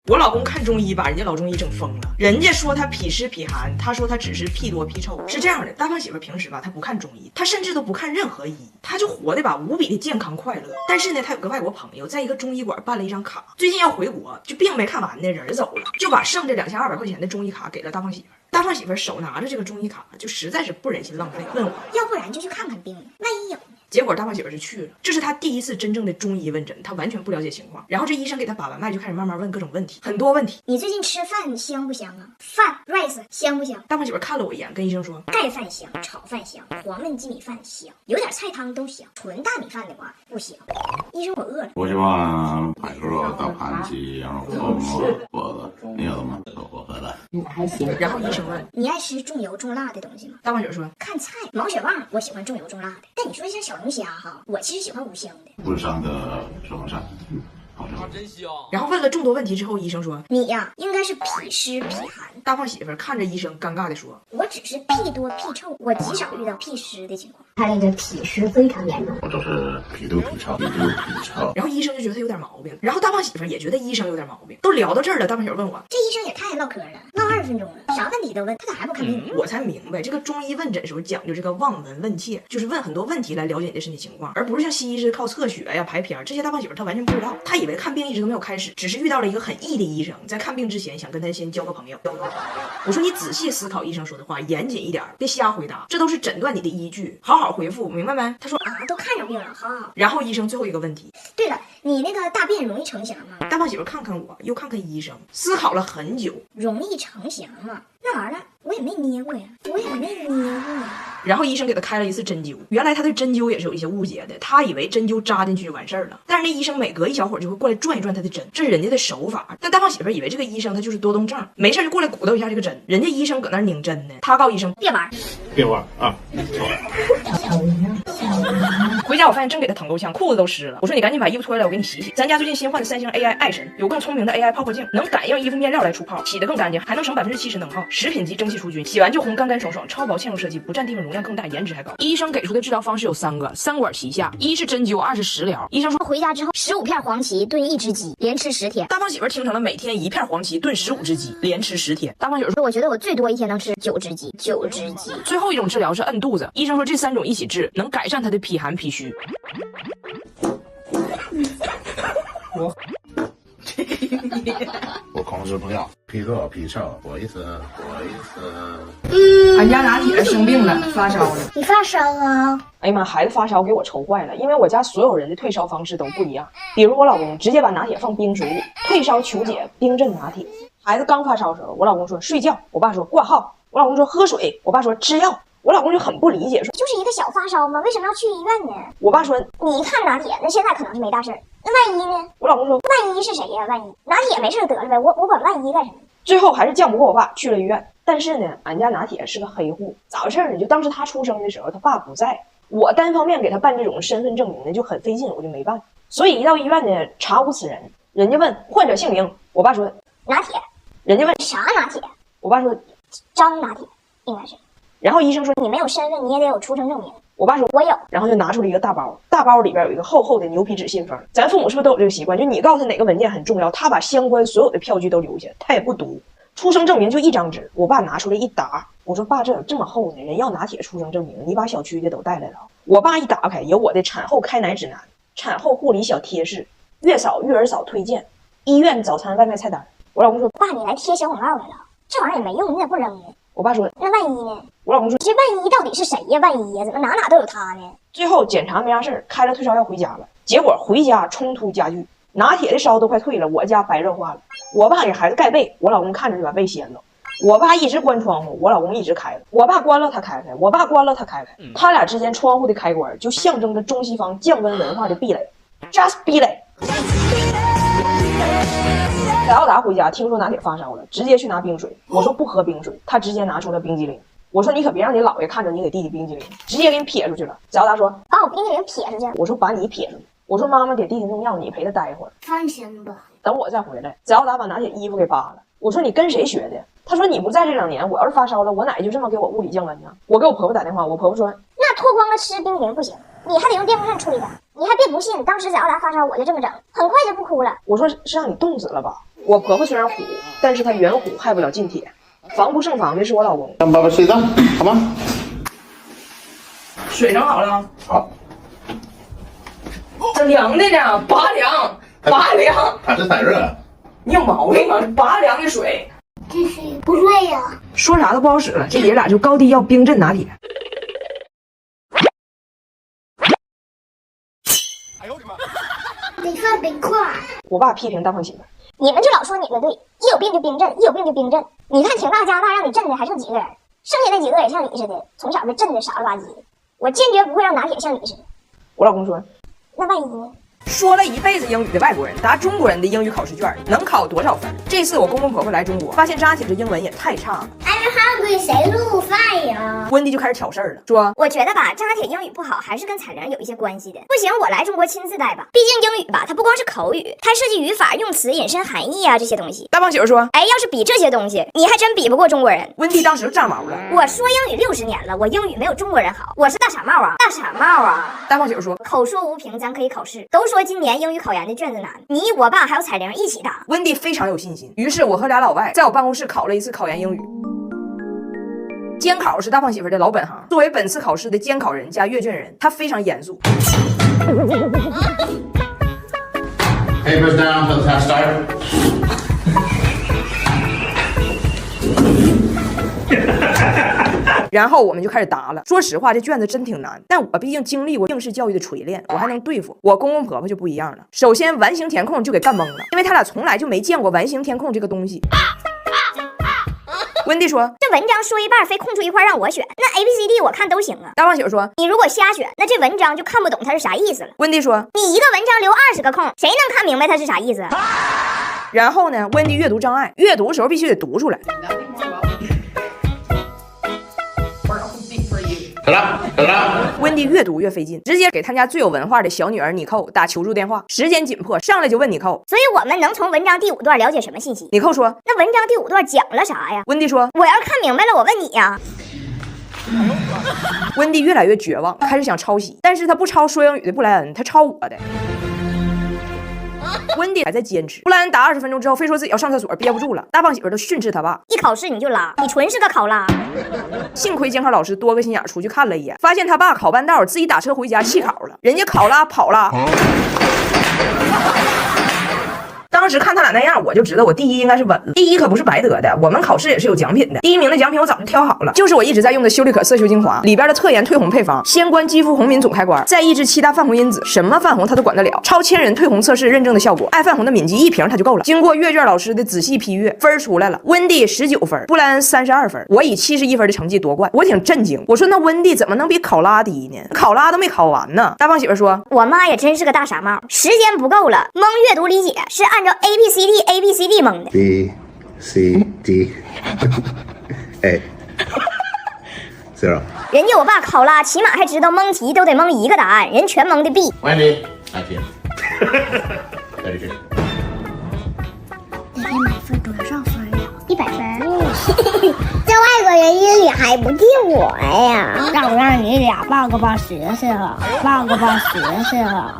我老公看中医把人家老中医整疯了，人家说他痞湿痞寒，他说他只是屁多屁臭。是这样的，大胖媳妇平时吧，她不看中医，她甚至都不看任何医，她就活的吧无比的健康快乐。但是呢，她有个外国朋友在一个中医馆办了一张卡，最近要回国，就病没看完呢，人走了，就把剩这2200块钱的中医卡给了大胖媳妇。大胖媳妇手拿着这个中医卡，就实在是不忍心浪费，问我要不然就去看看病，万一有呢？结果大胖媳妇就去了，这是她第一次真正的中医问诊，她完全不了解情况。然后这医生给她把完脉，就开始慢慢问各种问题，很多问题。你最近吃饭香不香啊？饭 rice 香不香？大胖媳妇看了我一眼，跟医生说：盖饭香，炒饭香，黄焖鸡米饭香，有点菜汤都香，纯大米饭的话不香。医生，我饿了。我喜欢排骨肉、大盘鸡、羊肉泡馍、饽子，你有的吗？我喝的。还行。然后医生问：你爱吃重油重辣的东西吗？大胖媳妇说：看菜，毛血旺我喜欢重油重辣的，但你说像小龙虾哈，我其实喜欢五香的。不伤的手风扇，好吃。真香。然后问了众多问题之后，医生说：你呀，应该是痞湿痞寒。大胖媳妇看着医生，尴尬的说：我只是屁多屁臭，我极少遇到屁湿的情况。他那个痞湿非常严重，我都是脾肚脾臭，脾肚脾臭。然后医生就觉得他有点毛病，然后大胖媳妇也觉得医生有点毛病。都聊到这儿了，大胖媳妇问我：这医生也太唠嗑了，唠20分钟了，啥问题都问，他咋还不看病？我才明白，这个中医问诊时候讲究这个望闻问切，就是问很多问题来了解你的身体情况，而不是像西医是靠测血呀、排片。这些大胖媳妇她完全不知道，她以为看病一直都没有开始，只是遇到了一个很义的医生，在看病之前想跟他先交个朋友。我说你仔细思考医生说的话，严谨一点，别瞎回答，这都是诊断你的依据，好好回复，明白没？他说啊，都看着病了，好好。然后医生最后一个问题，对了，你那个大便容易成型吗？大胖媳妇看看我，又看看医生，思考了很久，容易成型吗？那玩意儿我也没捏过呀，我也没捏过呀。然后医生给他开了一次针灸，原来他对针灸也是有一些误解的，他以为针灸扎进去就完事儿了，但是那医生每隔一小会儿就会过来转一转他的针，这是人家的手法。但大胖媳妇以为这个医生他就是多动症，没事就过来鼓捣一下这个针，人家医生搁那儿拧针呢，他告医生别玩，别玩啊！回家我发现真给他疼够呛，裤子都湿了。我说你赶紧把衣服脱下来，我给你洗洗。咱家最近新换的三星 AI 爱神，有更聪明的 AI 泡泡镜，能感应衣服面料来出泡，洗得更干净，还能省70%能耗，食品级蒸汽除菌，洗完就红，干干爽爽，超薄嵌入设计，不占地方，容量更大，颜值还高。医生给出的治疗方式有3个，3管齐下，一是针灸，2是食疗。医生说回家之后15片黄芪炖1只鸡，连吃10天。大胖媳妇听成了每天1片黄芪炖15只鸡，连吃10天。大胖媳妇说我觉得我最多一天能吃9只鸡，9只鸡。最后一种治疗是摁肚子，医生说这3种一起治，能改善他的脾寒脾虚。我控制不了，脾多脾臭，我意思。俺家拿铁生病了，发烧了。你发烧啊？哎呀妈，孩子发烧给我愁坏了，因为我家所有人的退烧方式都不一样。比如我老公直接把拿铁放冰水里，退烧求解冰镇拿铁。孩子刚发烧的时候，我老公说睡觉，我爸说挂号，我老公说喝水，我爸说吃药。我老公就很不理解，说就是一个小发烧吗？为什么要去医院呢？我爸说你看拿铁，那现在可能是没大事儿，那万一呢？我老公说万一是谁呀？万一拿铁没事得了呗，我管万一干什么？最后还是犟不过我爸，去了医院。但是呢，俺家拿铁是个黑户，咋回事呢？就当时他出生的时候，他爸不在，我单方面给他办这种身份证明呢，就很费劲，我就没办。所以一到医院呢，查无此人。人家问患者姓名，我爸说拿铁。人家问啥拿铁？我爸说张拿铁，应该是。然后医生说你没有身份，你也得有出生证明。我爸说我有，然后就拿出了一个大包，大包里边有一个厚厚的牛皮纸信封。咱父母是不是都有这个习惯？就你告诉他哪个文件很重要，他把相关所有的票据都留下，他也不读。出生证明就1张纸，我爸拿出来一沓，我说爸，这有这么厚呢？人要拿铁出生证明，你把小区的都带来了。我爸一打开，有我的产后开奶指南、产后护理小贴士、月嫂育儿嫂推荐、医院早餐外卖菜单。我老公说爸，你来贴小广告来了，这玩意儿也没用，你咋不扔呢？我爸说那万一呢？我老公说这万一到底是谁呀？万一呀，怎么哪哪都有他呢？最后检查没啥事儿，开了退烧药回家了。结果回家冲突加剧，拿铁的烧都快退了，我家白热化了。我爸给孩子盖被，我老公看着就把被掀了。我爸一直关窗户，我老公一直开了。我爸关了他开开，我爸关了他开开。他俩之间窗户的开关就象征着中西方降温文化的壁垒 ，just 壁垒。翟耀达回家听说拿铁发烧了，直接去拿冰水。我说不喝冰水，他直接拿出了冰激凌。我说你可别让你姥爷看着你给弟弟冰激凌，直接给你撇出去了。翟耀达说把我冰激凌撇出去。我说把你撇出去。我说妈妈给弟弟弄药，你陪他待一会儿。放心吧，等我再回来。翟耀达把拿铁衣服给扒了。我说你跟谁学的？他说你不在这2年，我要是发烧了，我奶就这么给我物理降温呢。我给我婆婆打电话，我婆婆说那脱光了吃冰激凌不行，你还得用电风扇吹它。你还别不信，当时翟耀达发烧我就这么整，很快就不哭了。我说是让你冻死了吧？我婆婆虽然虎，但是她远虎害不了近铁，防不胜防的是我老公。让爸爸睡觉，好吗？水整好了，好。这凉的呢，拔凉，拔凉。它是散热。你有毛病吗？拔凉的水，这是不对呀、说啥都不好使了。这爷俩就高低要冰镇拿铁。得放冰块。我爸批评大胖媳妇，你们就老说你们对，一有病就冰镇，一有病就冰镇。你看挺大加大让你镇的还剩几个人，剩下那几个也像你似的，从小被镇的傻了吧唧的。我坚决不会让拿铁像你似的。我老公说，那万一呢？说了一辈子英语的外国人答中国人的英语考试卷能考多少分？这次我公公婆婆来中国，发现张家铁这英文也太差了。 I'm hungry，谁录饭呀？温迪就开始挑事儿了，说我觉得吧，张家铁英语不好还是跟彩玲有一些关系的。不行，我来中国亲自带吧。毕竟英语吧，它不光是口语，它涉及语法、用词、引申含义啊这些东西。大胖媳妇说，哎，要是比这些东西，你还真比不过中国人。温迪当时就炸毛了。我说英语60年了，我英语没有中国人好。我是大傻帽啊，大傻帽啊！大胖媳妇说，口说无凭，咱可以考试。都说今年英语考研的卷子难，你我爸还有彩玲一起答。温迪非常有信心，于是我和俩老外在我办公室考了一次考研英语。监考是大胖媳妇的老本行，作为本次考试的监考人加阅卷人，他非常严肃。Papers down, let's have start. 然后我们就开始答了。说实话，这卷子真挺难，但我毕竟经历过应试教育的锤炼，我还能对付。我公公婆婆就不一样了，首先完形填空就给干懵了，因为他俩从来就没见过完形填空这个东西。温迪说，这文章说一半非空出一块让我选，那 ABCD 我看都行啊。大胖媳妇说，你如果瞎选，那这文章就看不懂它是啥意思了。温迪说，你一个文章留20个空，谁能看明白它是啥意思啊？然后呢，温迪阅读障碍，阅读的时候必须得读出来。得了。温迪越读越费劲，直接给他家最有文化的小女儿妮蔻打求助电话。时间紧迫，上来就问妮蔻，所以我们能从文章第5段了解什么信息？妮蔻说，那文章第5段讲了啥呀？温迪说，我要是看明白了，我问你呀。温迪越来越绝望，开始想抄袭，但是他不抄说英语的布莱恩，他抄我的。温迪还在坚持，布莱恩答20分钟之后，非说自己要上厕所，憋不住了。大胖媳妇都训斥他爸，一考试你就拉，你纯是个考拉。幸亏监考老师多个心眼出去看了一眼，发现他爸考半道自己打车回家弃考了，人家考拉跑了。当时看他俩那样，我就知道我第一应该是稳了。第一可不是白得的，我们考试也是有奖品的。第1名的奖品我早就挑好了，就是我一直在用的修丽可色修精华里边的特研褪红配方，先观肌肤红敏总开关，再抑制7大泛红因子，什么泛红它都管得了，超1000人褪红测试认证的效果，爱泛红的敏肌1瓶它就够了。经过阅卷老师的仔细批阅，分出来了，温蒂19分，布莱恩32分，我以71分的成绩夺冠，我挺震惊。我说那温蒂怎么能比考拉低呢？考拉都没考完呢。大胖媳妇说，我妈也真是个大傻帽，时间不够了，蒙阅读理解是按照 ABCD 蒙的。 B C D A 0。人家我爸考拉起码还知道蒙题都得蒙一个答案，人全蒙的 B。 Wendy, I feel. 33. 你得满分多少分呀？100分。这外国人英语还不听我呀？让不让你俩报个班学去了？报个班学去了。